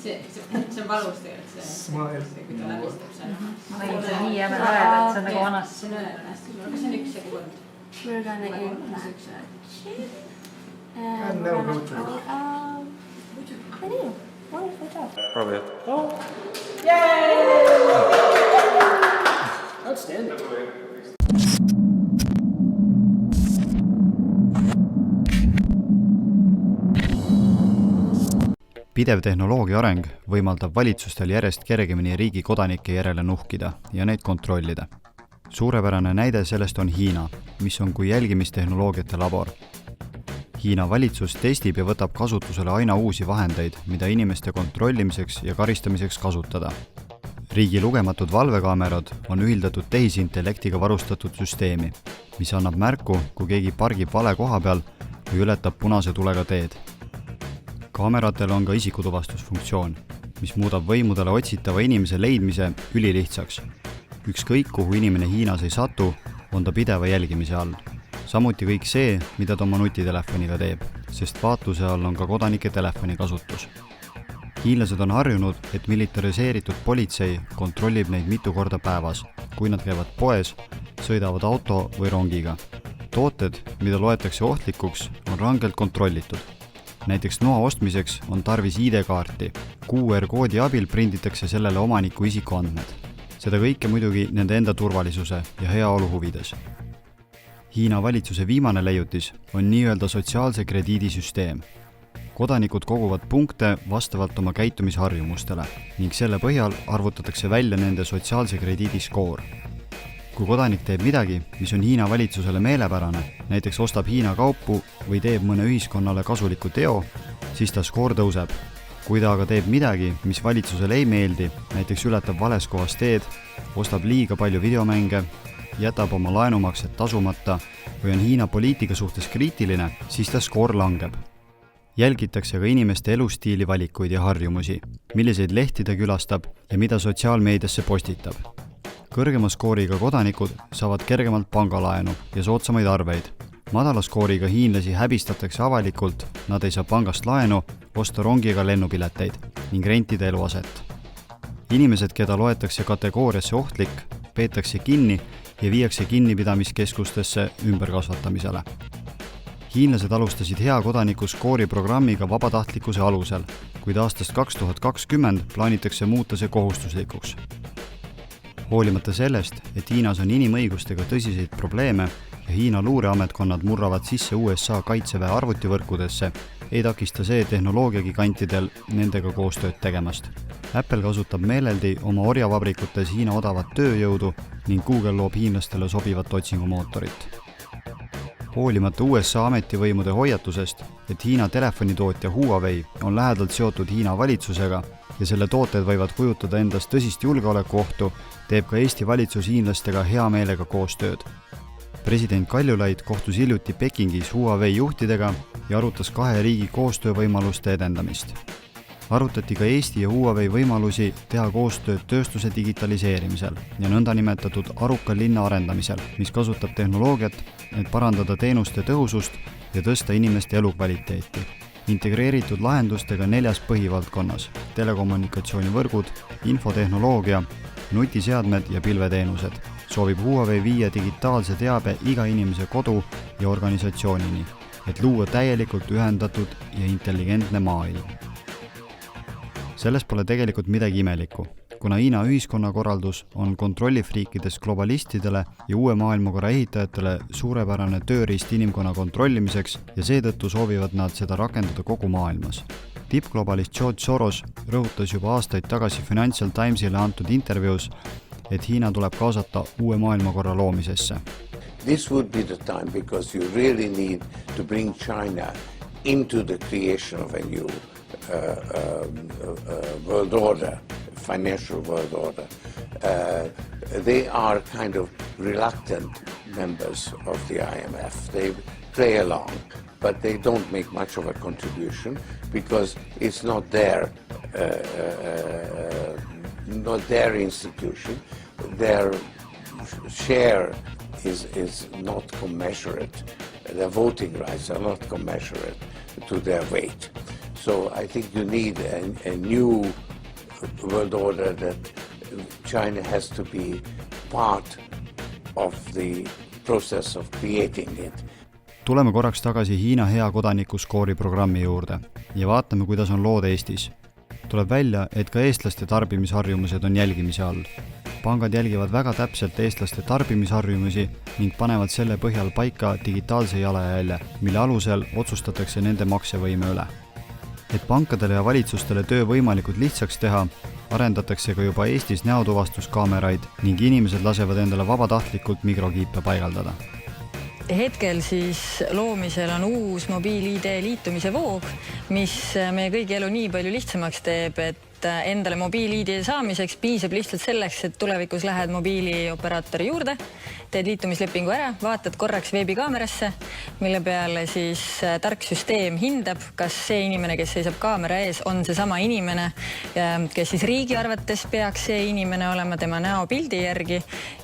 see on valus tegelikult, kui ta läbistab selle. Ma nägin, see on nii jäme lageda, et see on nagu vanast. See on õel hästi, aga see on 1 sekund. We're gonna impact it. And now go to it. Wonderful job. Probably. Yay! Outstanding. Pidev tehnoloogia areng võimaldab valitsustel järjest kergemini riigi kodanike järele nuhkida ja neid kontrollida. Suurepärane näide sellest on Hiina, mis on kui jälgimistehnoloogiate labor. Hiina valitsus testib ja võtab kasutusele aina uusi vahendeid, mida inimeste kontrollimiseks ja karistamiseks kasutada. Riigi lugematud valvekaamerad on ühildatud tehisintellektiga varustatud süsteemi, mis annab märku, kui keegi pargib vale koha peal või ületab punase tulega teed. Kaameratel on ka isikutuvastusfunktsioon, mis muudab võimudele otsitava inimese leidmise ülilihtsaks. Ükskõik, kuhu inimene Hiinas ei satu, on ta pideva jälgimise all. Samuti kõik see, mida ta oma nutitelefoniga teeb, sest vaatluse all on ka kodanike telefoni kasutus. Hiinlased on harjunud, et militariseeritud politsei kontrollib neid mitu korda päevas, kui nad käivad poes, sõidavad auto või rongiga. Tooted, mida loetakse ohtlikuks, on rangelt kontrollitud. Näiteks noa ostmiseks on tarvis ID-kaarti. QR-koodi abil prinditakse sellele omaniku isikuandmed. Seda kõike muidugi nende enda turvalisuse ja heaolu huvides. Hiina valitsuse viimane leiutis on nii-öelda sotsiaalse krediidisüsteem. Kodanikud koguvad punkte vastavalt oma käitumisharjumustele ning selle põhjal arvutatakse välja nende sotsiaalse krediidi skoor. Kui kodanik teeb midagi, mis on Hiina valitsusele meelepärane, näiteks ostab Hiina kaupu või teeb mõne ühiskonnale kasuliku teo, siis ta skoor tõuseb. Kui ta aga teeb midagi, mis valitsusele ei meeldi, näiteks ületab vales kohas teed, ostab liiga palju videomänge, jätab oma laenumaksed tasumata või on Hiina poliitika suhtes kriitiline, siis ta skoor langeb. Jälgitakse ka inimeste elustiili valikuid ja harjumusi, milliseid lehti ta külastab ja mida sotsiaalmeediasse postitab. Kõrgema skooriga kodanikud saavad kergemalt pangalaenu ja soodsamaid arveid. Madala skooriga hiinlasi häbistatakse avalikult, nad ei saa pangast laenu, osta rongiga lennupileteid ning rentida eluaset. Inimesed, keda loetakse kategooriasse ohtlik, peetakse kinni ja viiakse kinnipidamiskeskustesse ümberkasvatamisele. Hiinlased alustasid hea kodaniku skooriprogrammiga vabatahtlikkuse alusel, kuid aastast 2020 plaanitakse muuta see kohustuslikuks. Hoolimata sellest, et Hiinas on inimõigustega tõsiseid probleeme ja Hiina luureametkonnad murravad sisse USA kaitseväe arvutivõrkudesse, ei takista see tehnoloogiagigantidel nendega koostööd tegemast. Apple kasutab meeleldi oma orjavabrikutes Hiina odavat tööjõudu ning Google loob hiinlastele sobivat otsingumootorit. Hoolimata USA ametivõimude hoiatusest, et Hiina telefonitootja Huawei on lähedalt seotud Hiina valitsusega ja selle tooted võivad kujutada endast tõsist julgeolekuohtu, teeb ka Eesti valitsus hiinlastega hea meelega koostööd. President Kaljulaid kohtus hiljuti Pekingis Huawei juhtidega ja arutas 2 riigi koostöövõimaluste edendamist. Arutati ka Eesti ja Huawei võimalusi teha koostööd tööstuse digitaliseerimisel ja nõndanimetatud aruka linna arendamisel, mis kasutab tehnoloogiat, et parandada teenuste tõhusust ja tõsta inimeste elukvaliteeti. Integreeritud lahendustega 4 põhivaldkonnas: telekommunikatsioonivõrgud, infotehnoloogia, nutiseadmed ja pilveteenused. Soovib Huawei viia digitaalse teabe iga inimese kodu ja organisatsioonini, et luua täielikult ühendatud ja intelligentne maailm. Selles pole tegelikult midagi imelikku, kuna Hiina ühiskonnakorraldus on kontrollifriikides globalistidele ja uue maailmakorra ehitajatele suurepärane tööriist inimkonna kontrollimiseks ja seetõttu soovivad nad seda rakendada kogu maailmas. Tippglobalist George Soros rõhutas juba aastaid tagasi Financial Timesile antud intervjuus, et Hiina tuleb kaasata uue maailmakorra loomisesse. This would be the time because you really need to bring China into the creation of a new world order, financial world order. They are kind of reluctant members of the IMF. They play along, but they don't make much of a contribution because it's not their institution. Their share is not commensurate. Their voting rights are not commensurate to their weight. So I think you need a new world order that China has to be part of the process of creating it. Tuleme korraks tagasi Hiina hea kodanikuskoori programmi juurde ja vaatame, kuidas on lood Eestis. Tuleb välja, et ka eestlaste tarbimisharjumused on jälgimise all. Pangad jälgivad väga täpselt eestlaste tarbimisharjumusi ning panevad selle põhjal paika digitaalse jalajälje, mille alusel otsustatakse nende maksevõime üle. Et pankadele ja valitsustele töö võimalikult lihtsaks teha, arendatakse ka juba Eestis näotuvastuskaameraid ning inimesed lasevad endale vabatahtlikult mikrokiipe paigaldada. Hetkel siis loomisel on uus mobiil-ID liitumise voog, mis meie kõigi elu nii palju lihtsamaks teeb, et endale mobiil-ID saamiseks piisab lihtsalt selleks, et tulevikus lähed mobiilioperaatori juurde, teed liitumislepingu ära, vaatad korraks veebikaamerasse, mille peale siis tark süsteem hindab, kas see inimene, kes seisab kaamera ees, on see sama inimene, kes siis riigi arvates peaks see inimene olema tema näopildi järgi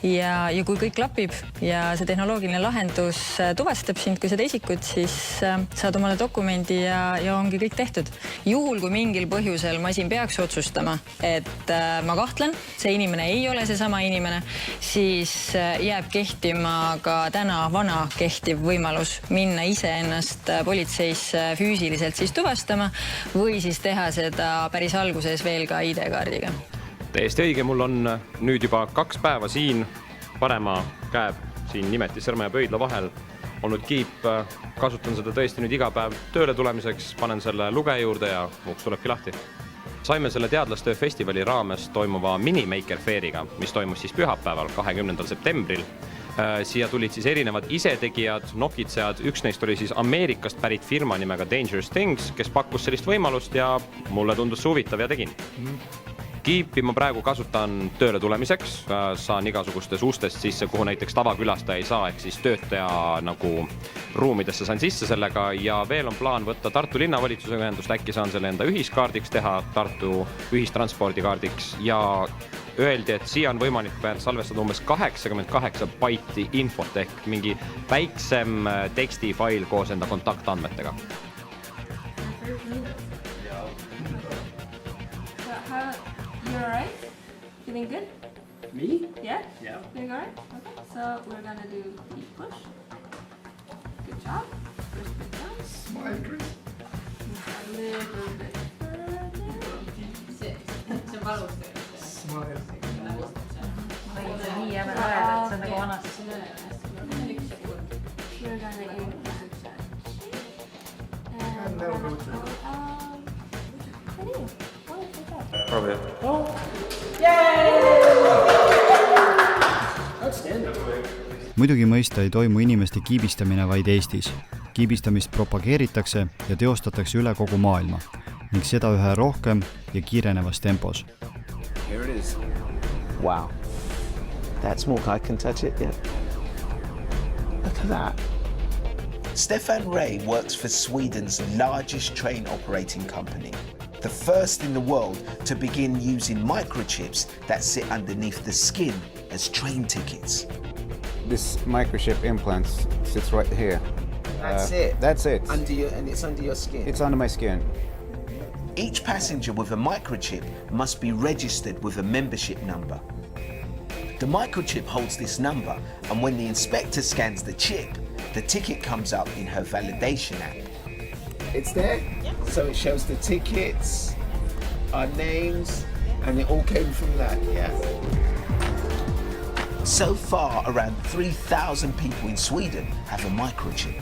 ja kui kõik klapib ja see tehnoloogiline lahendus tuvastab sind kui seda isikut, siis saad omale dokumendi ja ongi kõik tehtud. Juhul, kui mingil põhjusel masin peaks otsustama, et ma kahtlen, see inimene ei ole see sama inimene, siis jääb kehtima ka täna vana kehtiv võimalus minna iseennast politseis füüsiliselt siis tuvastama või siis teha seda päris alguses veel ka ID-kaardiga. Täiesti õige, mul on nüüd juba 2 päeva siin parema käe siin nimeti sõrme ja pöidla vahel olnud kiip, kasutan seda tõesti nüüd iga päev tööle tulemiseks, panen selle lugeja juurde ja uks tulebki lahti. Saime selle teadlastöö festivali raames toimuva Minimaker Fairiga, mis toimus siis pühapäeval 20. septembril. Siia tulid siis erinevad isetegijad, nokitsejad, üks neist oli siis Ameerikast pärit firma nimega Dangerous Things, kes pakkus sellist võimalust ja mulle tundus huvitav ja tegin. Kiipi ma praegu kasutan tööle tulemiseks, saan igasugustes ustest sisse, kuhu näiteks tavakülastaja ei saa, ehk siis töötaja nagu ruumidesse saan sisse sellega ja veel on plaan võtta Tartu linnavalitsuse ühendust, äkki saan selle enda ühiskaardiks teha, Tartu ühistranspordikaardiks ja öeldi, et siia on võimalik veel salvestada umbes 88 baiti infot ehk mingi väiksem tekstifail koos enda kontaktandmetega. You're all right? Feeling good? Me? Yeah? Yeah. Feeling all right? Okay. So we're going to do the push. Good job. First bit down. Smile, Chris. A little bit further. See on valus tegelikult. Smile. Nii jääme ajale, et see on nagu vanasti. We're going to aim for success. And now go to Good job. Probably. Muidugi mõista ei toimu inimeste kiibistamine vaid Eestis. Kiibistamist propageeritakse ja teostatakse üle kogu maailma ning seda üha rohkem ja kiirenevas tempos. Here it is. Wow. That small I can touch it, yeah. Look at that. Stefan Ray works for Sweden's largest train operating company, the first in the world to begin using microchips that sit underneath the skin as train tickets. This microchip implant sits right here. That's it? That's it. And it's under your skin? It's under my skin. Each passenger with a microchip must be registered with a membership number. The microchip holds this number, and when the inspector scans the chip, the ticket comes up in her validation app. It's there? Yeah. So it shows the tickets, our names, and it all came from that, yeah. So far, around 3,000 people in Sweden have a microchip.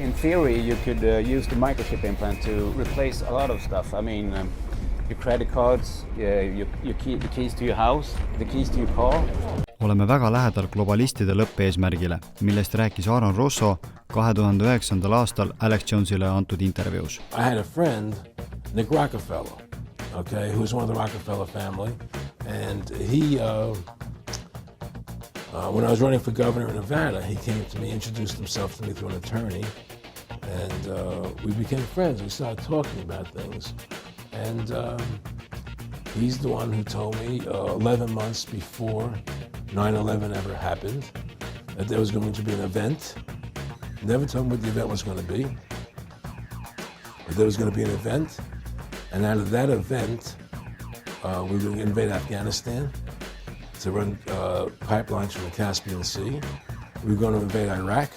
In theory, you could use the microchip implant to replace a lot of stuff. I mean, your credit cards, the keys to your house, the keys to your car. Oleme väga lähedal globalistide lõppeesmärgile, millest rääkis Aaron Rosso 2009. aastal Alex Jonesile antud intervjuus. I had a friend, Nick Rockefeller, okay, who was one of the Rockefeller family, and he, when I was running for governor in Nevada, he came to me, introduced himself to me through an attorney, and we became friends. We started talking about things, and he's the one who told me 11 months before 9/11 ever happened that there was going to be an event. Never told me what the event was going to be. But there was going to be an event, and out of that event, we were going to invade Afghanistan to run pipelines from the Caspian Sea. We were going to invade Iraq,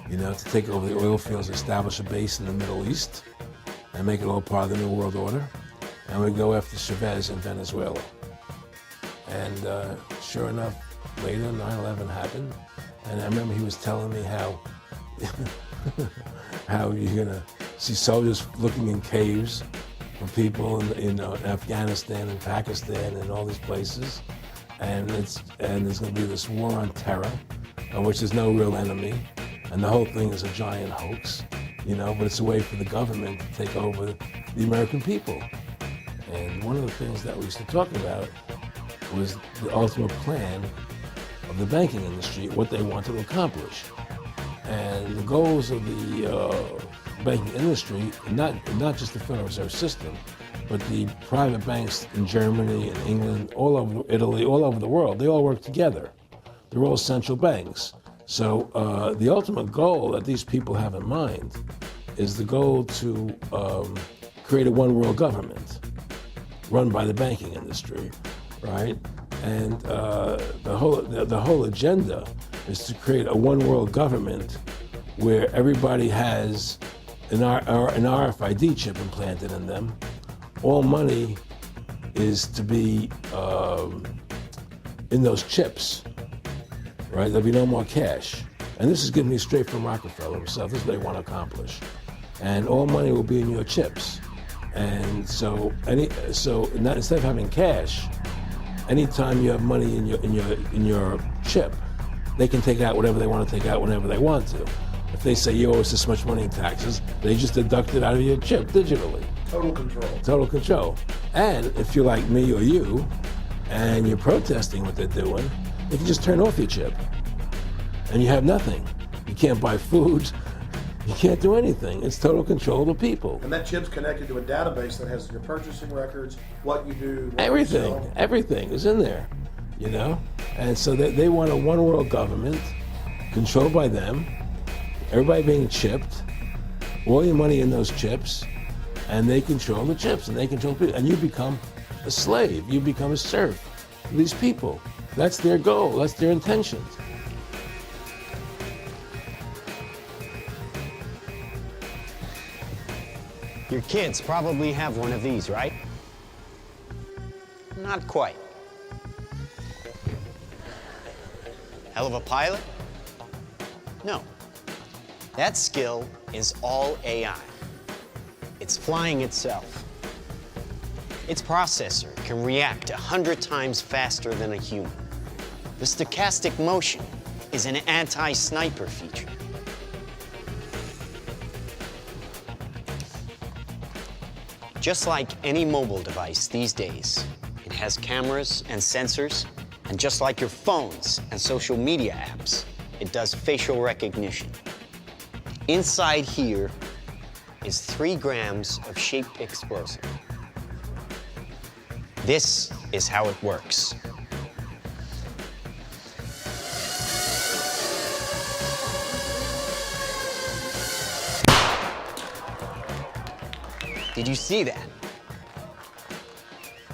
to take over the oil fields, establish a base in the Middle East, and make it all part of the New World Order. And we'd go after Chavez in Venezuela. And sure enough, later 9/11 happened. And I remember he was telling me how you're gonna see soldiers looking in caves for people in Afghanistan and Pakistan and all these places. And there's gonna be this war on terror, of which there's no real enemy. And the whole thing is a giant hoax, but it's a way for the government to take over the American people. And one of the things that we used to talk about was the ultimate plan of the banking industry, what they want to accomplish. And the goals of the banking industry, not just the Federal Reserve System, but the private banks in Germany and England, all over Italy, all over the world, they all work together. They're all central banks. So the ultimate goal that these people have in mind is the goal to create a one world government run by the banking industry, right? And the whole agenda is to create a one world government where everybody has an RFID chip implanted in them. All money is to be in those chips, right? There'll be no more cash. And this is giving me straight from Rockefeller himself. This is what they want to accomplish. And all money will be in your chips. And so instead of having cash, anytime you have money in your chip, they can take out whatever they want to take out whenever they want to. If they say you owe us this much money in taxes, they just deduct it out of your chip digitally. Total control. Total control. And if you're like me or you, and you're protesting what they're doing, they can just turn off your chip. And you have nothing. You can't buy food. You can't do anything. It's total control of the people. And that chip's connected to a database that has your purchasing records, what you do, what everything. you sell. Everything is in there, And so they want a one world government controlled by them, everybody being chipped, all your money in those chips, and they control the chips and they control people. And you become a slave. You become a serf to these people. That's their goal. That's their intentions. Your kids probably have one of these, right? Not quite. Hell of a pilot? No. That skill is all AI. It's flying itself. Its processor can react 100 times faster than a human. The stochastic motion is an anti-sniper feature. Just like any mobile device these days, it has cameras and sensors, and just like your phones and social media apps, it does facial recognition. Inside here is 3 grams of shaped explosive. This is how it works. Did you see that?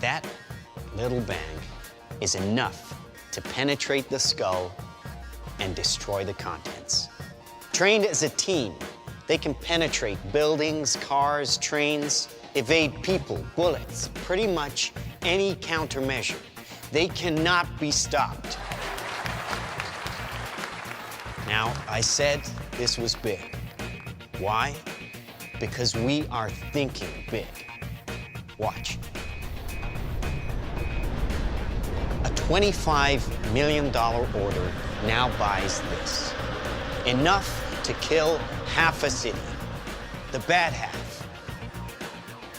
That little bang is enough to penetrate the skull and destroy the contents. Trained as a team, they can penetrate buildings, cars, trains, evade people, bullets, pretty much any countermeasure. They cannot be stopped. Now, I said this was big. Why? Because we are thinking big. Watch. A $25 million order now buys this. Enough to kill half a city. The bad half.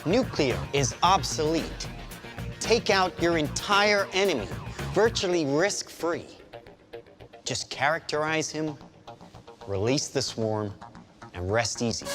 Nuclear is obsolete. Take out your entire enemy, virtually risk-free. Just characterize him, release the swarm, and rest easy.